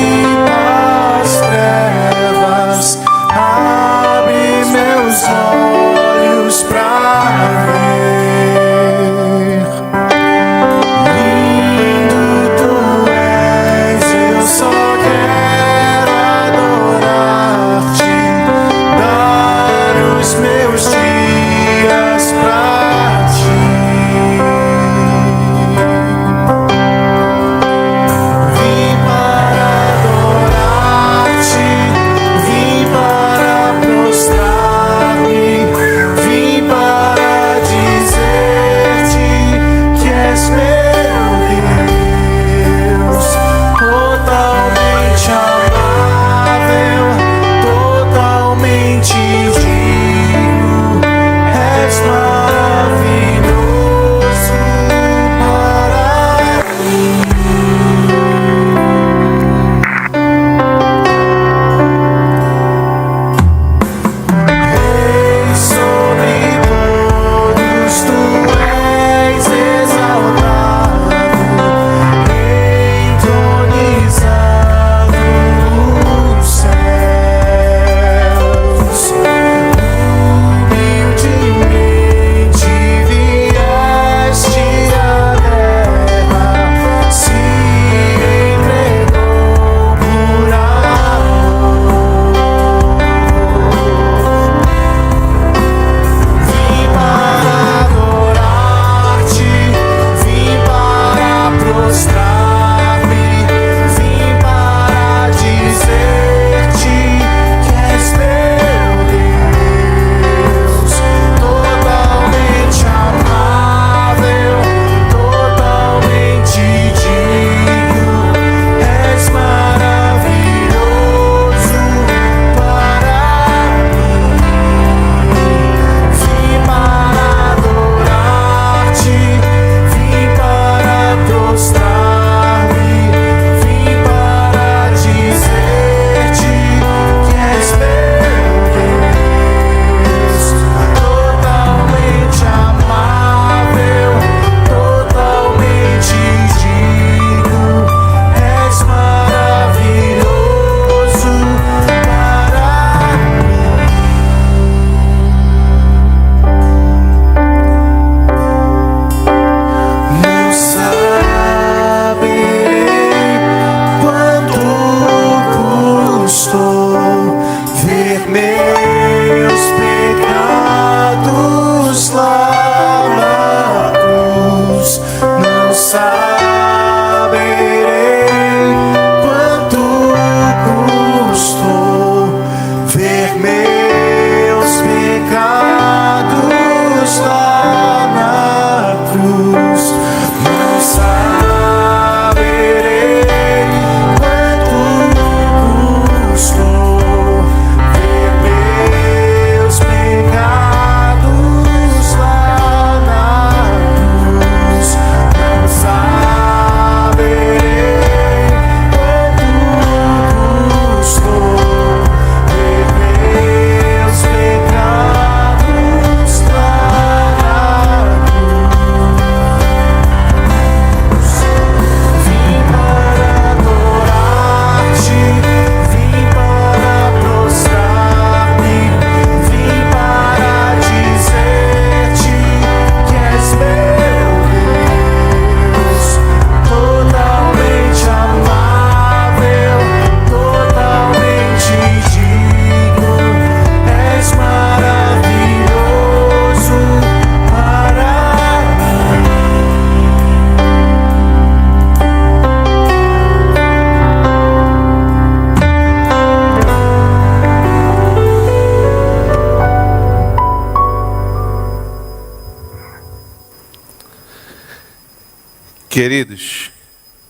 Queridos,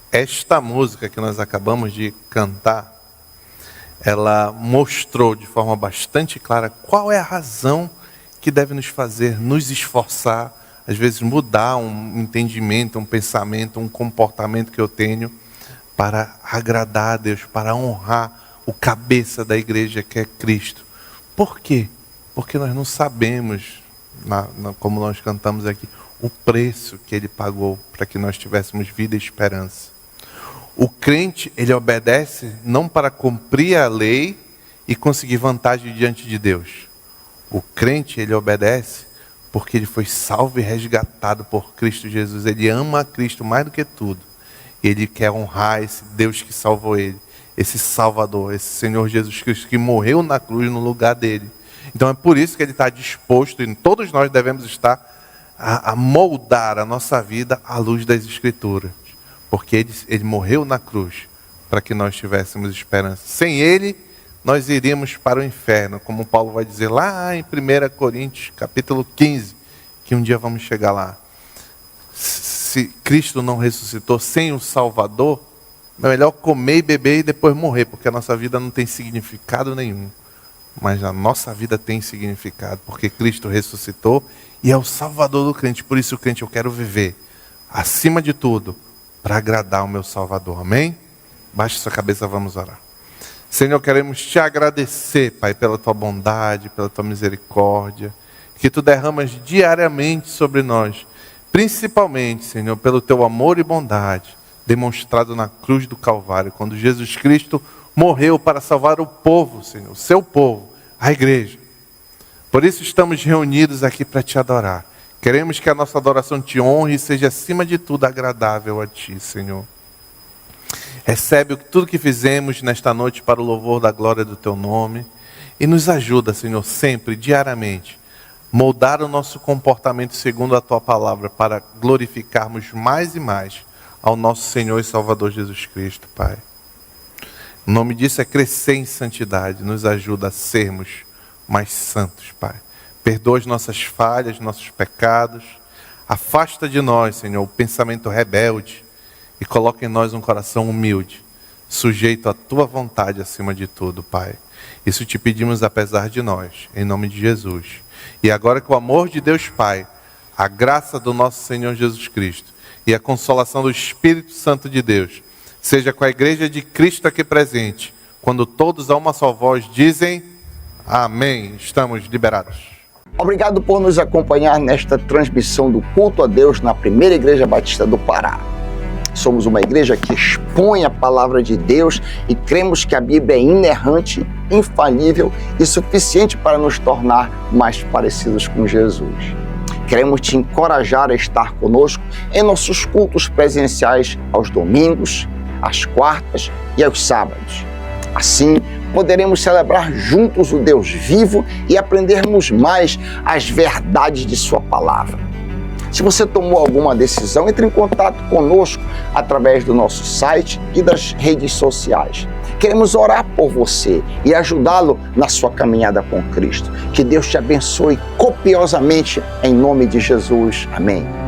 esta música que nós acabamos de cantar, ela mostrou de forma bastante clara qual é a razão que deve nos fazer nos esforçar, às vezes mudar um entendimento, um pensamento, um comportamento que eu tenho para agradar a Deus, para honrar o cabeça da igreja que é Cristo. Por quê? Porque nós não sabemos, como nós cantamos aqui, o preço que Ele pagou para que nós tivéssemos vida e esperança. O crente, ele obedece não para cumprir a lei e conseguir vantagem diante de Deus. O crente, ele obedece porque ele foi salvo e resgatado por Cristo Jesus. Ele ama a Cristo mais do que tudo. Ele quer honrar esse Deus que salvou ele, esse Salvador, esse Senhor Jesus Cristo que morreu na cruz no lugar dele. Então é por isso que ele está disposto, e todos nós devemos estar a moldar a nossa vida à luz das Escrituras. Porque ele morreu na cruz para que nós tivéssemos esperança. Sem ele, nós iríamos para o inferno, como Paulo vai dizer lá em 1 Coríntios, capítulo 15, que um dia vamos chegar lá. Se Cristo não ressuscitou sem o Salvador, é melhor comer e beber e depois morrer, porque a nossa vida não tem significado nenhum. Mas a nossa vida tem significado, porque Cristo ressuscitou e é o Salvador do crente. Por isso, crente, eu quero viver, acima de tudo, para agradar o meu Salvador. Amém? Baixe sua cabeça, vamos orar. Senhor, queremos te agradecer, Pai, pela tua bondade, pela tua misericórdia, que tu derramas diariamente sobre nós, principalmente, Senhor, pelo teu amor e bondade, demonstrado na cruz do Calvário, quando Jesus Cristo morreu para salvar o povo, Senhor, o seu povo, a igreja. Por isso estamos reunidos aqui para te adorar. Queremos que a nossa adoração te honre e seja, acima de tudo, agradável a ti, Senhor. Recebe tudo que fizemos nesta noite para o louvor da glória do teu nome e nos ajuda, Senhor, sempre, diariamente, moldar o nosso comportamento segundo a tua palavra para glorificarmos mais e mais ao nosso Senhor e Salvador Jesus Cristo, Pai. O nome disso é crescer em santidade. Nos ajuda a sermos mais santos, Pai. Perdoa as nossas falhas, nossos pecados. Afasta de nós, Senhor, o pensamento rebelde e coloca em nós um coração humilde, sujeito à tua vontade acima de tudo, Pai. Isso te pedimos apesar de nós, em nome de Jesus. E agora que o amor de Deus Pai, a graça do nosso Senhor Jesus Cristo e a consolação do Espírito Santo de Deus seja com a igreja de Cristo aqui presente, quando todos a uma só voz dizem amém. Estamos liberados. Obrigado por nos acompanhar nesta transmissão do culto a Deus na Primeira Igreja Batista do Pará. Somos uma igreja que expõe a palavra de Deus e cremos que a Bíblia é inerrante, infalível e suficiente para nos tornar mais parecidos com Jesus. Queremos te encorajar a estar conosco em nossos cultos presenciais aos domingos, às quartas e aos sábados. Assim, poderemos celebrar juntos o Deus vivo e aprendermos mais as verdades de sua palavra. Se você tomou alguma decisão, entre em contato conosco através do nosso site e das redes sociais. Queremos orar por você e ajudá-lo na sua caminhada com Cristo. Que Deus te abençoe copiosamente em nome de Jesus. Amém.